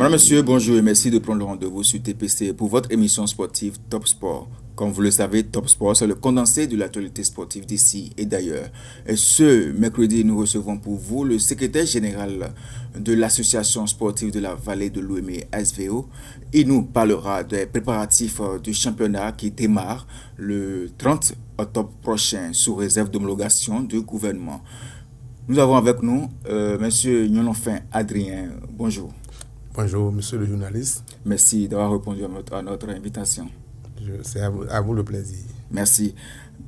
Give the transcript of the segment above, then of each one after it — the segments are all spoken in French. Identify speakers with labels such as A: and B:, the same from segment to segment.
A: Madame, Monsieur, bonjour et merci de prendre le rendez-vous sur TPC pour votre émission sportive Top Sport. Comme vous le savez, Top Sport, c'est le condensé de l'actualité sportive d'ici et d'ailleurs. Et ce mercredi, nous recevons pour vous le secrétaire général de l'association sportive de la vallée de l'Ouémé, SVO. Il nous parlera des préparatifs du championnat qui démarre le 30 octobre prochain sous réserve d'homologation du gouvernement. Nous avons avec nous Monsieur Nyonofin Adrien. Bonjour.
B: Bonjour, monsieur le journaliste.
A: Merci d'avoir répondu à notre invitation.
B: C'est à vous le plaisir.
A: Merci.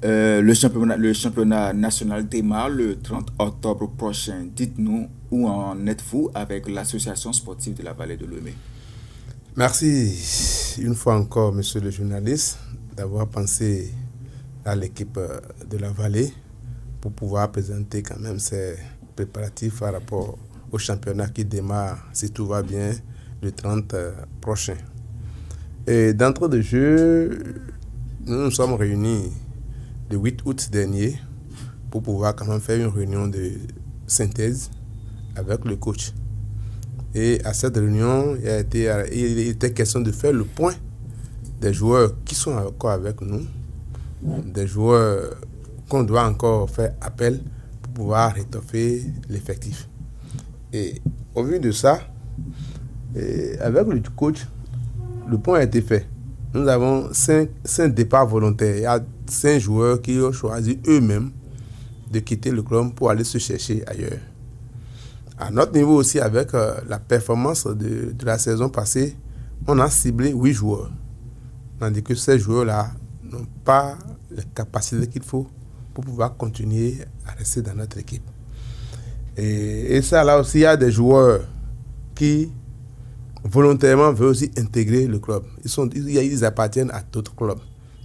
A: Le championnat national démarre le 30 octobre prochain. Dites-nous où en êtes-vous avec l'association sportive de la vallée de l'Ouémé.
B: Merci une fois encore, monsieur le journaliste, d'avoir pensé à l'équipe de la vallée pour pouvoir présenter quand même ces préparatifs par rapport au championnat qui démarre, si tout va bien, le 30 prochain. Et d'entrée de jeu, nous nous sommes réunis le 8 août dernier pour pouvoir quand même faire une réunion de synthèse avec le coach. Et à cette réunion, il était question de faire le point des joueurs qui sont encore avec nous, des joueurs qu'on doit encore faire appel pour pouvoir étoffer l'effectif. Et au vu de ça, avec le coach, le point a été fait. Nous avons 5 départs volontaires. Il y a 5 joueurs qui ont choisi eux-mêmes de quitter le club pour aller se chercher ailleurs. À notre niveau aussi, avec la performance de la saison passée, on a ciblé 8 joueurs. Tandis que ces joueurs-là n'ont pas les capacités qu'il faut pour pouvoir continuer à rester dans notre équipe. Et ça, là aussi, il y a des joueurs qui volontairement veulent aussi intégrer le club. Ils appartiennent à d'autres clubs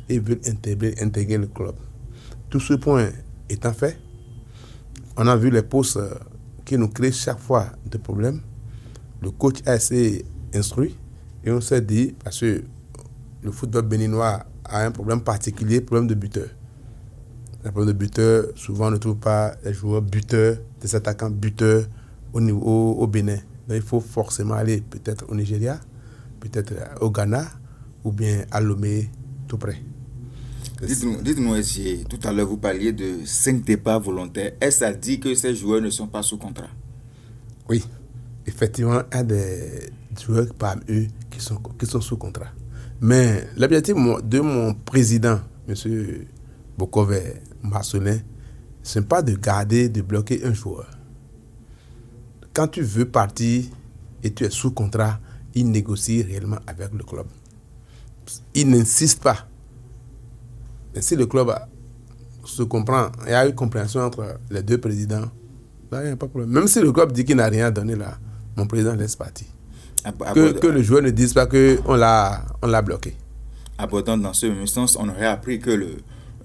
B: et veulent intégrer le club. Tout ce point étant fait, on a vu les postes qui nous créent chaque fois des problèmes. Le coach a essayé instruit et on s'est dit, parce que le football béninois a un problème particulier, problème de buteur. Les problèmes de buteur, souvent on ne trouve pas les joueurs buteurs, des attaquants buteurs au Bénin. Donc il faut forcément aller peut-être au Nigeria, peut-être au Ghana ou bien à Lomé, tout près.
A: Dites-nous, Essier, tout à l'heure vous parliez de 5 départs volontaires. Est-ce à dire que ces joueurs ne sont pas sous contrat?
B: Oui, effectivement, il y a des joueurs parmi eux qui sont sous contrat. Mais l'objectif de mon président, M. Bokové Marcelin, ce n'est pas de garder, de bloquer un joueur. Quand tu veux partir et tu es sous contrat, il négocie réellement avec le club. Il n'insiste pas. Mais si le club se comprend, il y a eu compréhension entre les deux présidents, là, il n'y a pas de problème. Même si le club dit qu'il n'a rien donné là, mon président laisse partir. Que le joueur ne dise pas qu'on l'a bloqué.
A: Abordant dans ce même sens, on aurait appris que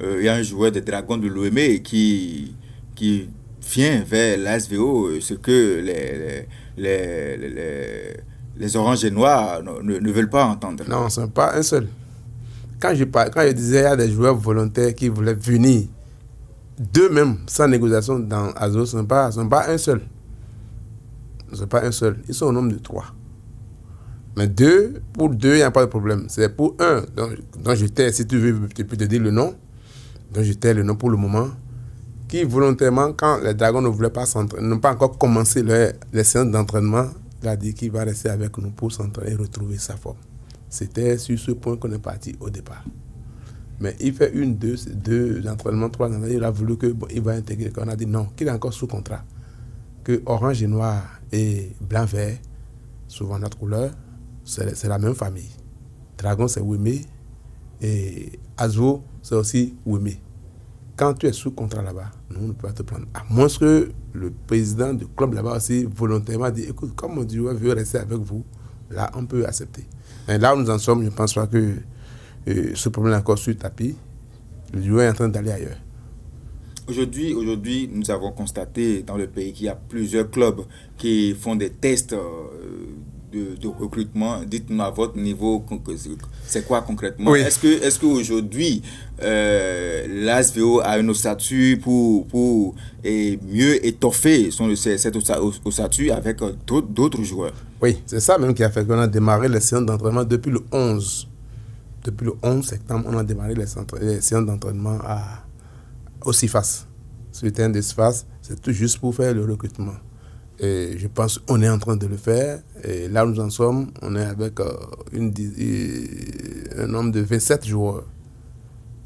A: il y a un joueur des Dragons de l'Ouémé qui vient vers l'ASVO, ce que les oranges et noirs ne veulent pas entendre.
B: Non, ce n'est pas un seul. Quand je disais qu'il y a des joueurs volontaires qui voulaient venir d'eux-mêmes sans négociation dans Azo, ce n'est pas un seul. Ce n'est pas un seul. Ils sont au nombre de 3. Mais pour 2, il n'y a pas de problème. C'est pour 1, dont je t'ai, si tu veux, je peux te dire le nom, dont je t'ai le nom pour le moment, qui volontairement, quand les Dragons ne voulaient pas s'entraîner, n'ont pas encore commencé les séances d'entraînement, il a dit qu'il va rester avec nous pour s'entraîner et retrouver sa forme. C'était sur ce point qu'on est parti au départ. Mais il fait 2 entraînements, 3 entraînements, il a voulu qu'il va intégrer. On a dit non, qu'il est encore sous contrat. Que orange et noir et blanc-vert, souvent notre couleur, c'est la même famille. Dragon, c'est Ouémé et Azo, c'est aussi Ouémé. Quand tu es sous contrat là-bas, nous ne pouvons pas te prendre. À moins que le président du club là-bas aussi volontairement dit, écoute, comme mon joueur veut rester avec vous, là, on peut accepter. Mais là où nous en sommes, je ne pense pas que ce problème est encore sur le tapis. Le joueur est en train d'aller ailleurs.
A: Aujourd'hui, nous avons constaté dans le pays qu'il y a plusieurs clubs qui font des tests de recrutement. Dites-nous à votre niveau, c'est quoi concrètement?
B: Oui.
A: Est-ce qu'aujourd'hui, l'ASVO a une ossature pour mieux étoffer cet ossature avec d'autres joueurs?
B: Oui, c'est ça même qui a fait qu'on a démarré les séances d'entraînement depuis le 11. Depuis le 11 septembre, on a démarré les séances d'entraînement au CIFAS. Sur le terrain de CIFAS, c'est tout juste pour faire le recrutement. Et je pense qu'on est en train de le faire. Et là où nous en sommes, on est avec un nombre de 27 joueurs.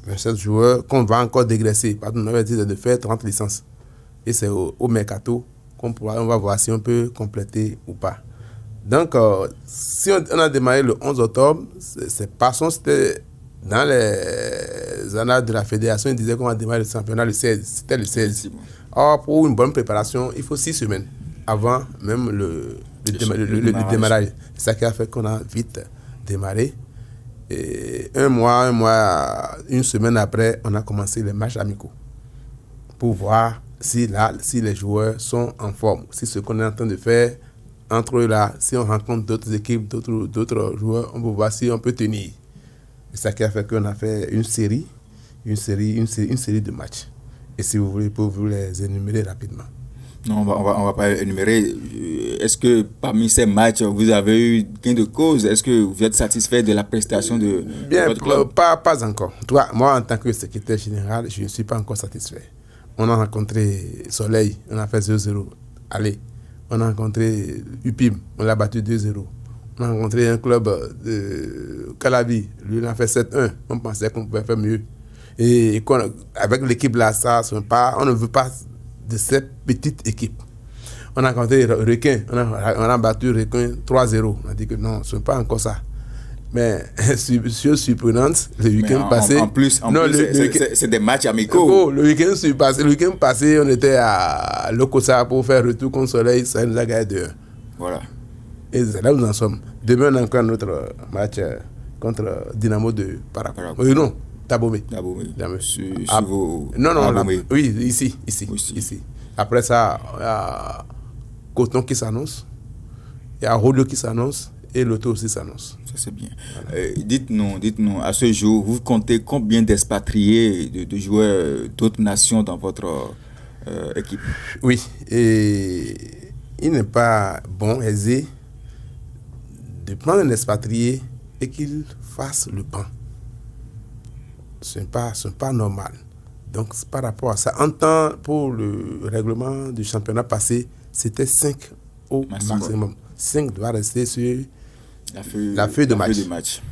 B: 27 joueurs qu'on va encore dégraisser. Parce qu'on avait dit de faire 30 licences. Et c'est au mercato on va voir si on peut compléter ou pas. Donc, si on a démarré le 11 octobre, c'était dans les annales de la fédération, ils disaient qu'on va démarrer le championnat le 16. C'était le 16. Or, pour une bonne préparation, il faut 6 semaines avant même le démarrage. C'est ça qui a fait qu'on a vite démarré. Et une semaine après, on a commencé les matchs amicaux pour voir si les joueurs sont en forme. Si ce qu'on est en train de faire entre eux là, si on rencontre d'autres équipes, d'autres joueurs, on peut voir si on peut tenir. C'est ça qui a fait qu'on a fait une série de matchs. Et si vous voulez, pour vous les énumérer rapidement.
A: Non, on va pas énumérer. Est-ce que parmi ces matchs, vous avez eu gain de cause? Est-ce que vous êtes satisfait de la prestation de votre club?
B: Pas encore. Moi, en tant que secrétaire général, je ne suis pas encore satisfait. On a rencontré Soleil, on a fait 0-0. Allez. On a rencontré UPIM, on l'a battu 2-0. On a rencontré un club de Calabi, lui on a fait 7-1. On pensait qu'on pouvait faire mieux. Et avec l'équipe là, on ne veut pas de cette petite équipe. On a rencontré Requin, on a battu Requin 3-0. On a dit que non, ce n'est pas encore ça. Mais, chose surprenante, le week-end passé...
A: En plus, c'est des matchs amicaux.
B: Oh, le week-end passé, on était à Lokosa pour faire retour contre Soleil, ça nous a gagné 2-1.
A: Voilà.
B: Et c'est là où nous en sommes. Demain, on a encore un autre match contre Dynamo de Paraguay. Non, Tabomé. Oui, ici. Après ça, il y a Coton qui s'annonce, il y a Rodeo qui s'annonce, et l'auto aussi s'annonce.
A: Ça, c'est bien. Voilà. Dites-nous, à ce jour, vous comptez combien d'expatriés, de joueurs d'autres nations dans votre équipe?
B: Oui, et il n'est pas aisé de prendre un expatrié et qu'il fasse le banc. Ce n'est pas normal. Donc, par rapport à ça, en temps, pour le règlement du championnat passé, c'était 5 au maximum. 5 doit rester sur la feuille de match.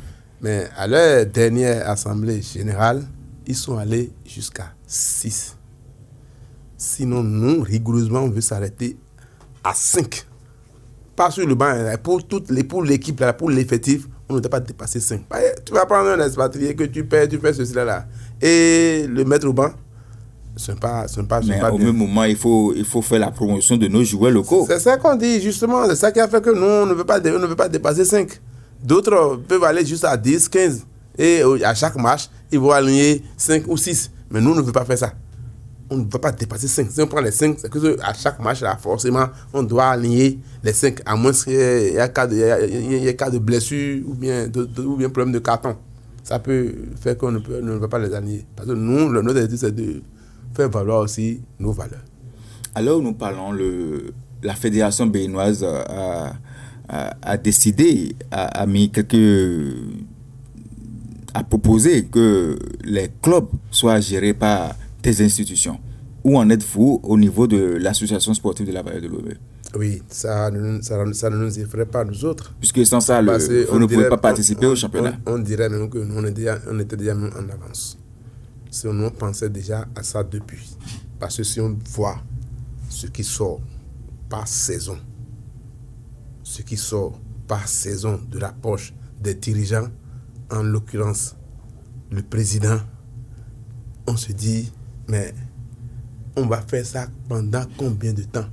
B: Mais à leur dernière assemblée générale, ils sont allés jusqu'à 6. Sinon, nous, rigoureusement, on veut s'arrêter à 5. Pas sur le banc. Pour l'équipe, pour l'effectif, on ne doit pas dépasser 5. Tu vas prendre un expatrié que tu fais ceci là. Et le mettre au banc, ce n'est pas
A: mais au même moment, il faut faire la promotion de nos joueurs locaux.
B: C'est ça qu'on dit, justement. C'est ça qui a fait que nous, on ne veut pas dépasser 5. D'autres peuvent aller juste à 10, 15. Et à chaque match, ils vont aligner 5 ou 6. Mais nous, on ne veut pas faire ça. On ne veut pas dépasser 5. Si on prend les 5, c'est que à chaque match, là, forcément, on doit aligner les 5. À moins qu'il y ait cas de blessure ou bien problème de carton. Ça peut faire qu'on ne veut pas les aligner. Parce que nous, notre idée, c'est de faire valoir aussi nos valeurs.
A: Alors nous parlons, la fédération béninoise a décidé, a proposé que les clubs soient gérés par des institutions. Où en êtes-vous au niveau de l'association sportive de la Vallée de l'Aube?
B: Oui, ça ne nous effraie pas, nous autres.
A: Puisque sans ça, vous ne pouvez pas participer au championnat.
B: On dirait même que nous, on était déjà en avance. Si on pensait déjà à ça depuis. Parce que si on voit ce qui sort par saison, de la poche des dirigeants, en l'occurrence le président, on se dit, mais on va faire ça pendant combien de temps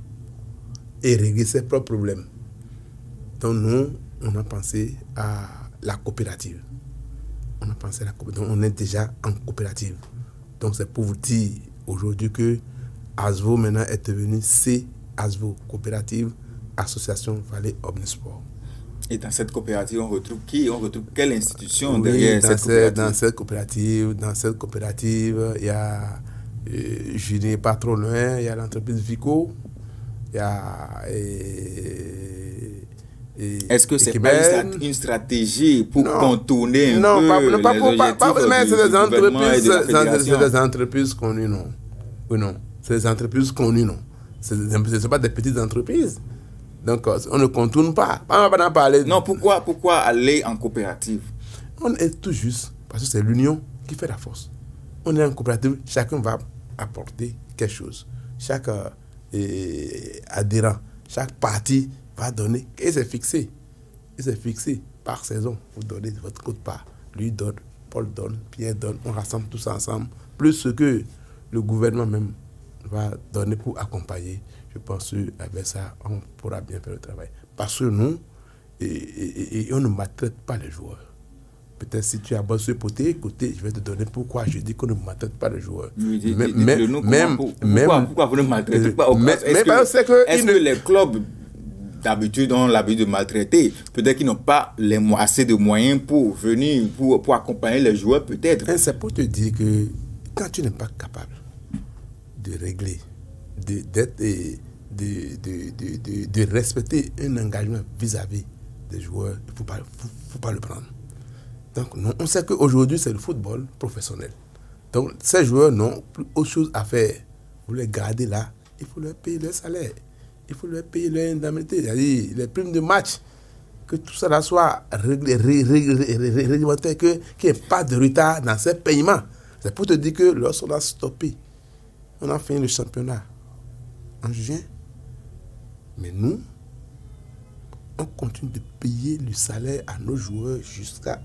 B: et régler ses propres problèmes. Donc nous, on a pensé à la coopérative. Donc on est déjà en coopérative. Donc c'est pour vous dire aujourd'hui que ASVO maintenant est devenu CASVO, Coopérative Association Vallée Omnisport.
A: Et dans cette coopérative, on retrouve qui? On retrouve quelle institution derrière cette coopérative?
B: Dans cette coopérative, il y a, je n'ai pas trop loin, il y a l'entreprise Vico, il y a
A: Est-ce que c'est pas une stratégie pour contourner un peu les objectifs
B: mais c'est
A: du gouvernement et de la fédération?
B: C'est des entreprises connues, non. Oui, non. C'est des entreprises connues, non. Ce ne sont pas des petites entreprises. Donc, on ne contourne pas. On va pas en parler.
A: Non, pourquoi aller en coopérative?
B: On est tout juste, parce que c'est l'union qui fait la force. On est en coopérative, chacun va apporter quelque chose. Chaque adhérent, chaque parti va donner, et c'est fixé. Et c'est fixé par saison. Vous donnez votre quote-part. Lui donne, Paul donne, Pierre donne, on rassemble tout ça ensemble. Plus ce que le gouvernement même va donner pour accompagner. Je pense qu'avec ça, on pourra bien faire le travail. Parce que nous, on ne maltraite pas les joueurs. Peut-être si tu as besoin de ce côté, je vais te donner pourquoi je dis qu'on ne maltraite pas les joueurs.
A: Pourquoi vous ne maltraitez pas? Est-ce que les clubs d'habitude ont l'habitude de maltraiter? Peut-être qu'ils n'ont pas assez de moyens pour venir, pour accompagner les joueurs, peut-être.
B: C'est pour te dire que quand tu n'es pas capable de régler, de respecter un engagement vis-à-vis des joueurs, il ne faut pas le prendre. Donc, on sait qu'aujourd'hui, c'est le football professionnel. Donc, ces joueurs n'ont plus autre chose à faire. Vous les gardez là, il faut leur payer leur salaire. Il faut leur payer leur indemnité, c'est-à-dire les primes de match. Que tout ça là soit réglementé, qu'il n'y ait pas de retard dans ces paiements. C'est pour te dire que lorsqu'on a stoppé, on a fini le championnat en juin, mais nous, on continue de payer le salaire à nos joueurs jusqu'à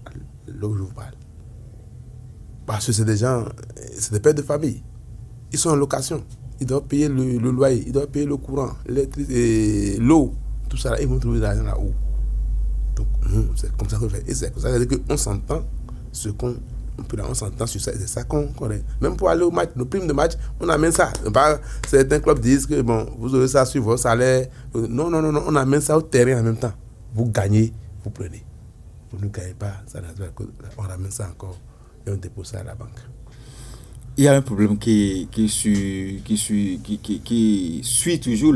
B: l'heure où je vous parle. Parce que c'est des gens, c'est des pères de famille. Ils sont en location. Ils doivent payer le loyer, ils doivent payer le courant, l'électricité, l'eau, tout ça. Là, ils vont trouver de l'argent là-haut. Donc, nous, c'est comme ça qu'on fait. Et c'est comme ça qu'on s'entend on s'entend sur ça. C'est ça qu'on règle. Même pour aller au match, nos primes de match, on amène ça. Certains clubs disent que bon, vous aurez ça sur vos salaires. Non, on amène ça au terrain en même temps. Vous gagnez, vous prenez. Vous ne gagnez pas, on ramène ça encore et on dépose ça à la banque.
A: Il y a un problème qui suit toujours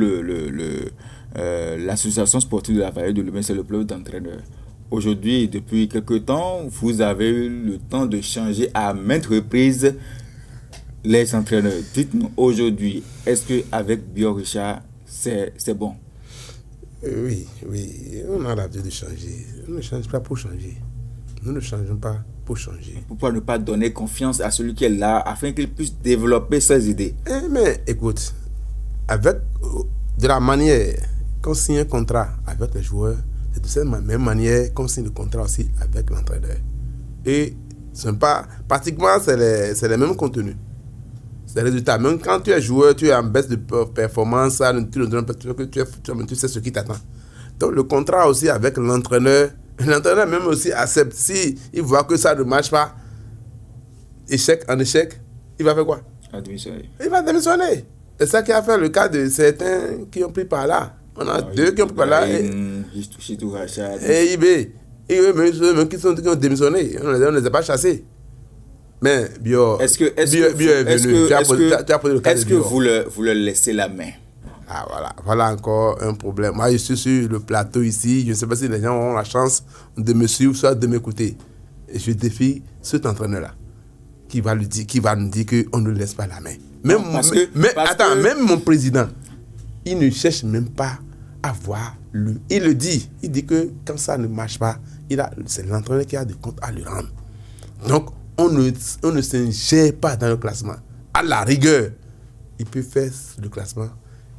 A: l'association sportive de la Vallée de l'Ouest, c'est le club d'entraîneurs. Aujourd'hui, depuis quelque temps, vous avez eu le temps de changer à maintes reprises les entraîneurs. Dites-nous aujourd'hui, est-ce qu'avec Bio Richard, c'est bon?
B: Oui, on a l'habitude de changer. On ne change pas pour changer. Nous ne changeons pas pour changer.
A: Pourquoi ne pas donner confiance à celui qui est là afin qu'il puisse développer ses idées?
B: Mais écoute, avec de la manière qu'on signe un contrat avec les joueurs, c'est de cette même manière qu'on signe le contrat aussi avec l'entraîneur. Et pratiquement, c'est les mêmes contenus. C'est le résultat. Même quand tu es joueur, tu es en baisse de performance, tu sais ce qui t'attend. Donc le contrat aussi avec l'entraîneur même aussi accepte. Si il voit que ça ne marche pas, échec en échec, il va faire quoi? Il va démissionner. C'est ça qui a fait le cas de certains qui ont pris par là. On a deux qui ont pris par là. Et IB. Et eux même qui ont démissionné. On ne les a pas chassés. Mais Bio est venu.
A: Est-ce que vous leur laissez la main?
B: Voilà encore un problème. Moi, je suis sur le plateau ici. Je ne sais pas si les gens auront la chance de me suivre, soit de m'écouter. Et je défie cet entraîneur-là qui va nous dire qu'on ne laisse pas la main. Même mon président, il ne cherche même pas à voir il le dit. Il dit que quand ça ne marche pas, c'est l'entraîneur qui a des comptes à lui rendre. Donc, on ne s'ingère pas dans le classement. À la rigueur, il peut faire le classement.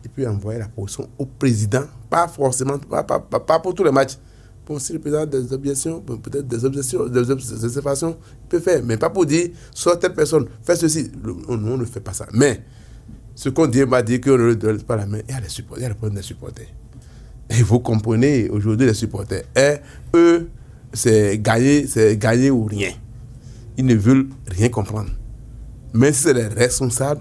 B: Il peut envoyer la proposition au président, pas forcément, pas pour tous les matchs. Pour si le président a des objections, peut-être des observations, il peut faire, mais pas pour dire, soit telle personne, fais ceci. On ne fait pas ça. Mais, ce qu'on dit, on va dire qu'on ne donne pas la main, il y a le problème des supporters. Et vous comprenez, aujourd'hui, les supporters, eux, c'est gagner ou rien. Ils ne veulent rien comprendre. Mais si c'est les responsables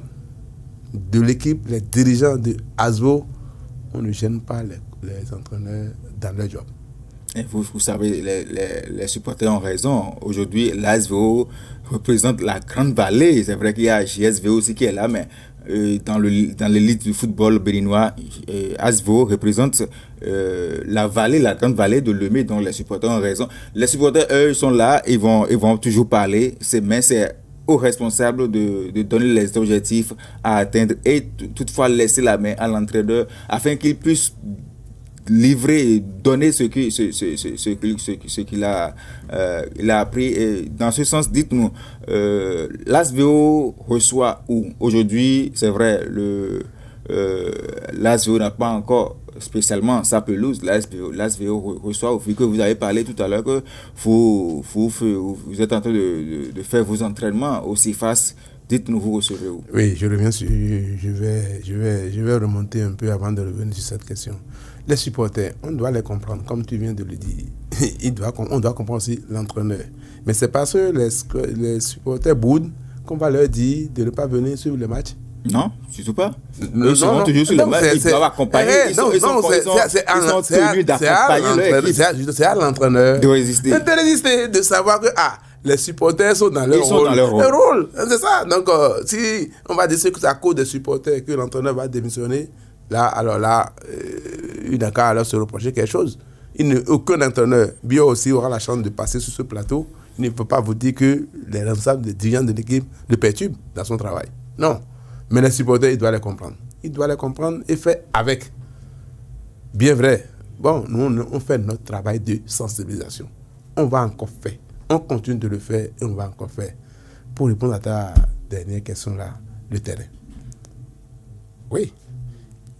B: de l'équipe, les dirigeants de ASVO, on ne gêne pas les entraîneurs dans leur job.
A: Et vous savez, les supporters ont raison. Aujourd'hui, l'ASVO représente la Grande Vallée. C'est vrai qu'il y a JSVO aussi qui est là, mais dans l'élite du football béninois, Asvo représente la grande vallée de Lemay, dont les supporters ont raison. Les supporters, eux, sont là, ils vont toujours parler, mais c'est aux responsables de donner les objectifs à atteindre et toutefois laisser la main à l'entraîneur afin qu'il puisse livrer et donner ce qu'il a appris. Et dans ce sens, dites-nous, l'ASVO reçoit où? Aujourd'hui, c'est vrai, l'ASVO n'a pas encore spécialement sa pelouse. L'ASVO reçoit, vu que vous avez parlé tout à l'heure que vous êtes en train de faire vos entraînements au CIFAS. Dites-nous, vous recevez où?
B: Oui, je reviens sur, je vais remonter un peu avant de revenir sur cette question. Les supporters, on doit les comprendre, comme tu viens de le dire. On doit comprendre aussi l'entraîneur. Mais c'est parce que les supporters boudent qu'on va leur dire de ne pas venir suivre le match.
A: Non, surtout pas. Ils seront toujours sur le match, ils doivent accompagner. Ils sont tenus d'accompagner leur équipe.
B: C'est à l'entraîneur
A: de résister,
B: de savoir que les supporters sont dans leur rôle. C'est ça. Donc, si on va dire que c'est à cause des supporters que l'entraîneur va démissionner, Udaka alors se reprocher quelque chose. Aucun entraîneur, bien aussi, aura la chance de passer sur ce plateau. Il ne peut pas vous dire que les responsables des dirigeants de l'équipe le perturbent dans son travail. Non. Mais les supporters, il doit les comprendre. Il doit les comprendre et faire avec. Bien vrai. Bon, nous, on fait notre travail de sensibilisation. On va encore faire. On continue de le faire et on va encore faire. Pour répondre à ta dernière question là, le terrain. Oui.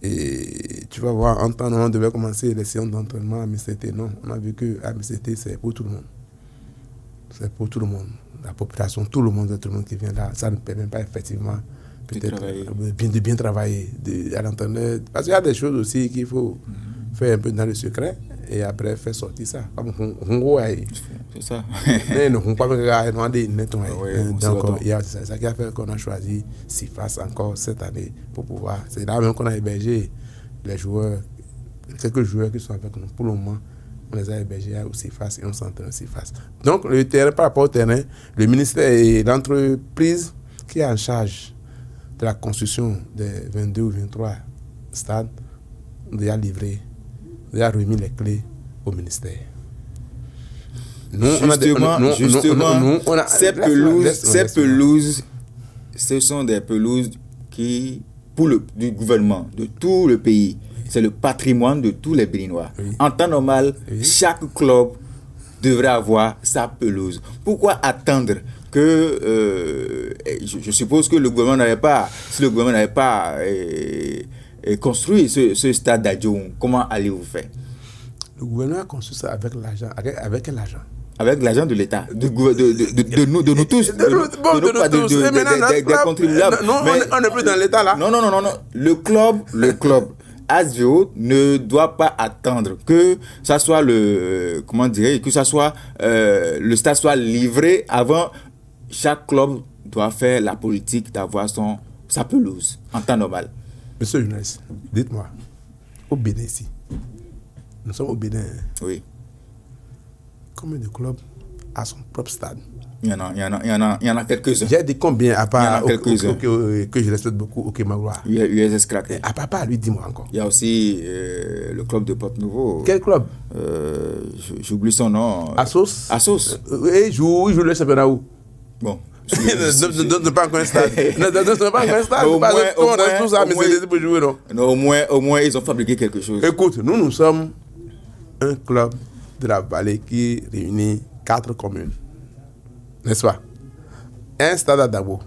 B: Et tu vas voir, en temps, on devait commencer les séances d'entraînement à MCT. Non, on a vu que à MCT, c'est pour tout le monde. C'est pour tout le monde. La population, tout le monde qui vient là, ça ne permet pas effectivement de bien travailler à l'entraîneur. Parce qu'il y a des choses aussi qu'il faut faire un peu dans le secret et après faire sortir ça.
A: C'est ça.
B: Donc, c'est ça qui a fait qu'on a choisi CIFAS encore cette année pour pouvoir. C'est là même qu'on a hébergé les joueurs, quelques joueurs qui sont avec nous. Pour le moment, on les a hébergés au CIFAS et on s'entraîne au CIFAS. Donc, le terrain, par rapport au terrain, le ministère et l'entreprise qui est en charge de la construction des 22 ou 23 stades ont déjà livré, déjà remis les clés au ministère.
A: Ces pelouses, ce sont des pelouses qui, du gouvernement, de tout le pays, c'est le patrimoine de tous les Béninois. Oui. En temps normal, chaque club devrait avoir sa pelouse. Pourquoi attendre que, je suppose que le gouvernement n'avait pas, si le gouvernement n'avait pas construit ce stade d'Adjoum, comment allez-vous faire?
B: Le gouvernement a construit ça avec l'argent. Avec quel argent?
A: Avec l'argent de l'État, de nous tous, des contribuables.
B: Non, on n'est plus dans l'État là.
A: Non. Le club ASVO ne doit pas attendre que ça soit le stade soit livré avant. Chaque club doit faire la politique d'avoir sa pelouse en temps normal.
B: Monsieur le journaliste, dites-moi, au Bénin ici, nous sommes au Bénin.
A: Oui.
B: Combien de clubs a son propre stade?
A: Il y en a quelques-uns.
B: J'ai dit combien à part
A: que
B: je respecte beaucoup au Kémaroua.
A: USS Crack.
B: À papa, lui, dis-moi encore.
A: Il y a aussi le club de Porte-Nouveau.
B: Quel club?
A: J'oublie son nom.
B: Assos.
A: Et
B: il joue le championnat où?
A: Bon.
B: Ne pas encore un stade. Ne pas encore un stade. On reste tous à MCT pour jouer, non?
A: Au moins, ils ont fabriqué quelque chose.
B: Écoute, nous sommes un club de la vallée qui réunit 4 communes. N'est-ce pas? Un stade à Dabo.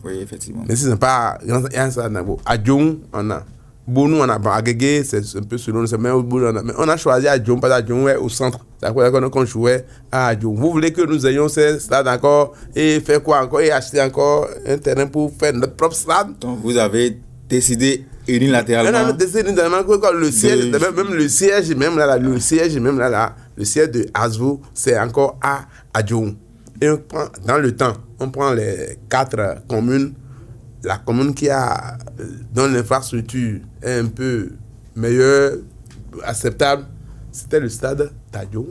A: Oui, effectivement.
B: Mais si ce n'est pas un stade à Dabo. À Djoum, on a. Bounou, on a. À Guégué, c'est un peu selon le semaine. Mais on a choisi à Djoum, parce que Djoum est au centre. C'est à quoi qu'on jouait à Djoum. Vous voulez que nous ayons ce stade encore et faire quoi encore et acheter encore un terrain pour faire notre propre stade?
A: Donc vous avez décidé unilatéralement.
B: On a décidé unilatéralement que le siège, le siège de ASVO, c'est encore à Djoum. Et dans le temps, on prend les 4 communes. La commune dont l'infrastructure est un peu meilleure, acceptable, c'était le stade d'Adjoum.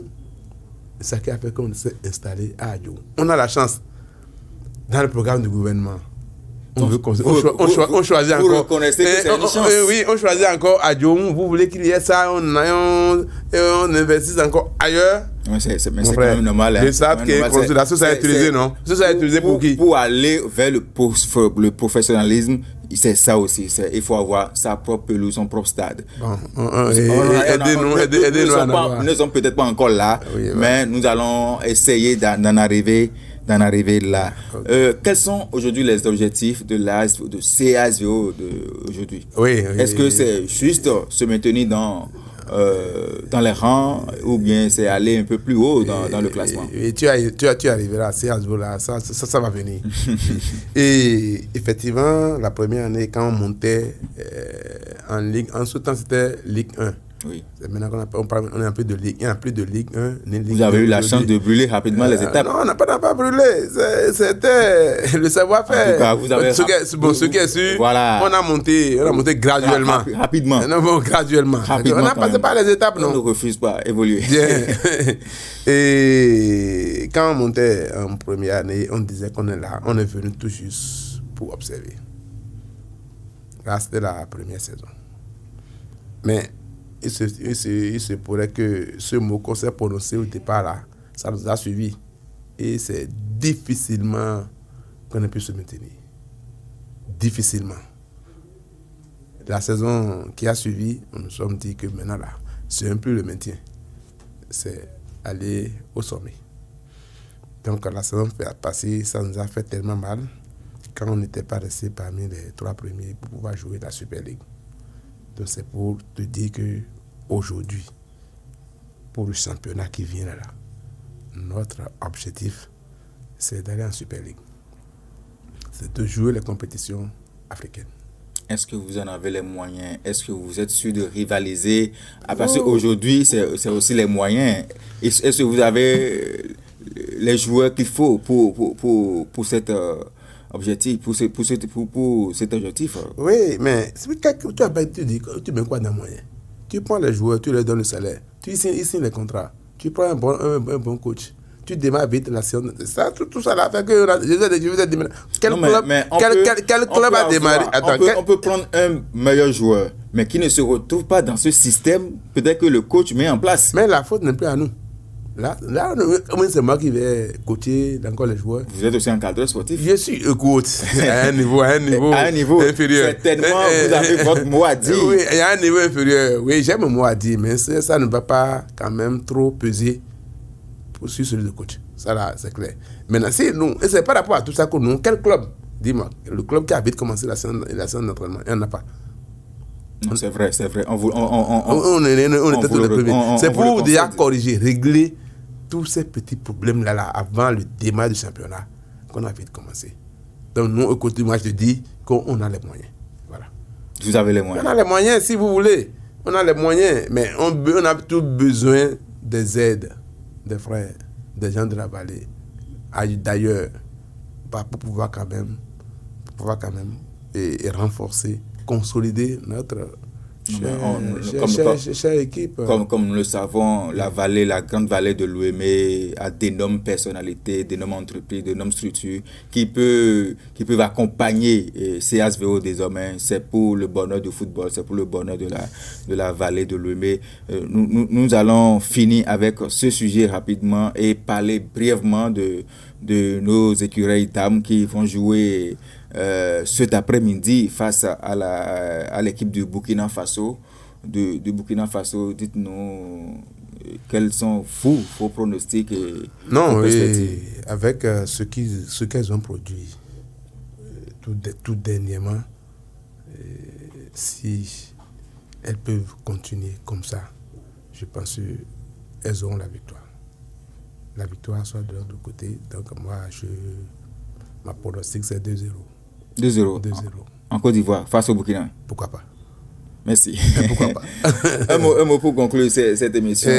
B: C'est ça qui a fait qu'on s'est installé à Adjoum. On a la chance, dans le programme du gouvernement, On choisit encore.
A: Vous reconnaissez que c'est une chance.
B: Oui, on choisit encore à Djom. Vous voulez qu'il y ait ça, on investisse encore ailleurs.
A: Oui, c'est quand même normal.
B: Ils savent que la sauce a utilisé, non? La sauce a utilisé pour qui?
A: Pour aller vers le professionnalisme, c'est ça aussi. Il faut avoir sa propre pelouse, son propre stade.
B: Aidez-nous à
A: nous ne sommes peut-être pas encore là, mais nous allons essayer d'en arriver là. Okay. Quels sont aujourd'hui les objectifs de CASVO aujourd'hui? Est-ce que c'est juste se maintenir dans les rangs ou bien c'est aller un peu plus haut dans le classement?
B: Et tu arriveras à CASVO là, ça va venir. Et effectivement, la première année, quand on montait en Ligue, en ce temps c'était Ligue 1.
A: Oui.
B: Maintenant on est un peu de Ligue 1, il n'y a plus de Ligue 1.
A: Vous avez eu la chance de brûler rapidement les étapes?
B: Non, on n'a pas brûlé. C'était le savoir-faire.
A: En tout cas, vous avez
B: ce qui est sûr,
A: voilà.
B: on a monté graduellement.
A: Rapidement.
B: Non, graduellement. On a passé par les étapes, non?
A: On ne refuse pas évoluer.
B: Bien. Et quand on montait en première année, on disait qu'on est là, on est venu tout juste pour observer. Là, c'était la première saison. Mais il se pourrait que ce mot qu'on s'est prononcé au départ là, ça nous a suivis. Et c'est difficilement qu'on ait pu se maintenir. Difficilement. La saison qui a suivi, on nous sommes dit que maintenant là, c'est un peu le maintien. C'est aller au sommet. Donc la saison passée, ça nous a fait tellement mal quand on n'était pas resté parmi les 3 premiers pour pouvoir jouer la Super League. Donc c'est pour te dire que aujourd'hui, pour le championnat qui vient là, notre objectif, c'est d'aller en Super League. C'est de jouer les compétitions africaines.
A: Est-ce que vous en avez les moyens? Est-ce que vous êtes sûr de rivaliser? Parce qu'aujourd'hui, c'est aussi les moyens. Est-ce que vous avez les joueurs qu'il faut pour cet objectif, pour cet objectif?
B: Oui, mais tu mets quoi dans les moyens? Tu prends les joueurs, tu leur donnes le salaire, tu signes les contrats, tu prends un bon coach, tu démarres vite la séance. Tout ça là fait que quel club a démarré?
A: On peut prendre un meilleur joueur, mais qui ne se retrouve pas dans ce système, peut-être que le coach met en place.
B: Mais la faute n'est plus à nous. Là, c'est moi qui vais coacher encore les joueurs.
A: Vous êtes aussi un cadre sportif?
B: Je suis à un niveau inférieur.
A: Certainement, vous avez votre mot à dire.
B: Oui, il y a un niveau inférieur. Oui, j'ai mon mot à dire, mais ça ne va pas quand même trop peser sur celui de coach. Ça là, c'est clair. Maintenant, si nous, et c'est par rapport à tout ça que nous, quel club? Dis-moi, le club qui a vite commencé la séance d'entraînement, il n'y en a pas.
A: Non, c'est vrai.
B: On était tous les premiers. C'est pour déjà corriger, régler tous ces petits problèmes-là avant le démarrage du championnat qu'on a vite commencé. Donc, nous, au côté, moi, je te dis qu'on a les moyens. Voilà.
A: Vous avez les moyens?
B: On a les moyens, si vous voulez. On a les moyens, mais on a tout besoin des aides, des frères, des gens de la vallée, d'ailleurs, pour pouvoir quand même et renforcer, consolider notre chère équipe.
A: Comme nous le savons, la grande vallée de l'Ouémé a d'énormes personnalités, d'énormes entreprises, d'énormes structures qui peuvent accompagner CASVO désormais. C'est pour le bonheur du football, c'est pour le bonheur de la vallée de l'Ouémé. Nous allons finir avec ce sujet rapidement et parler brièvement de nos écureuils dames qui vont jouer cet après-midi face à l'équipe du Burkina Faso. Du Burkina Faso, dites-nous quels sont vos pronostics et
B: non, et avec ce qu'elles ont produit tout dernièrement, si elles peuvent continuer comme ça, je pense qu'elles auront la victoire. La victoire soit de l'autre côté. Donc moi, ma pronostic c'est 2-0.
A: 2-0. En Côte d'Ivoire, face au Burkina.
B: Pourquoi pas?
A: Merci.
B: Pourquoi pas?
A: un mot pour conclure cette émission,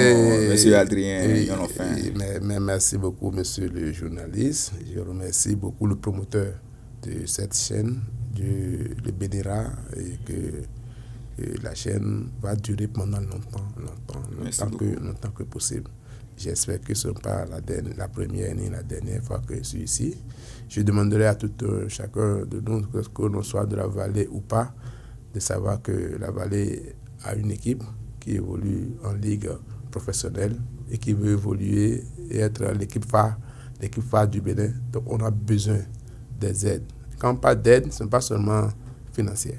A: monsieur Adrien Yonofin.
B: Mais merci beaucoup, monsieur le journaliste. Je remercie beaucoup le promoteur de cette chaîne, le Bénéra, et que la chaîne va durer pendant longtemps que possible. J'espère que ce n'est pas la première ni la dernière fois que je suis ici. Je demanderai à tout chacun de nous, que l'on soit de la Vallée ou pas, de savoir que la Vallée a une équipe qui évolue en ligue professionnelle et qui veut évoluer et être l'équipe phare du Bénin. Donc on a besoin des aides. Quand on parle d'aide, ce n'est pas seulement financière.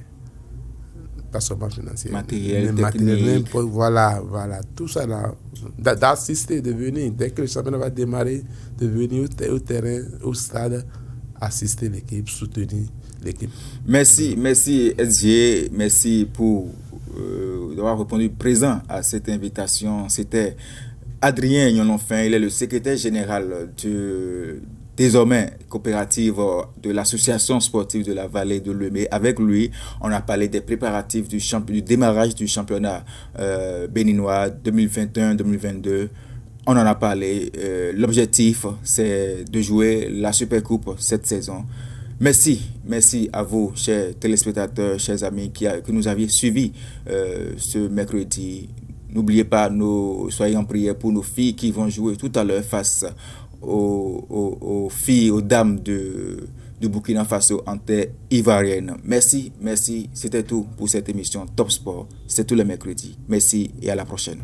B: Pas seulement financière.
A: Matériel, technique.
B: Voilà, tout ça là. D'assister, de venir, dès que le championnat va démarrer, de venir au terrain, au stade, assister l'équipe, soutenir l'équipe.
A: Merci SG, merci pour d'avoir répondu présent à cette invitation. C'était Adrien Yononfin, il est le secrétaire général désormais coopérative de l'association sportive de la vallée de Lemay. Avec lui, on a parlé des préparatifs du démarrage du championnat béninois 2021-2022. On en a parlé. L'objectif, c'est de jouer la Supercoupe cette saison. Merci à vous, chers téléspectateurs, chers amis, que nous aviez suivis ce mercredi. N'oubliez pas, soyez en prière pour nos filles qui vont jouer tout à l'heure face aux filles, aux dames du Burkina Faso en terre ivoirienne. Merci. C'était tout pour cette émission Top Sport. C'est tous les mercredis. Merci et à la prochaine.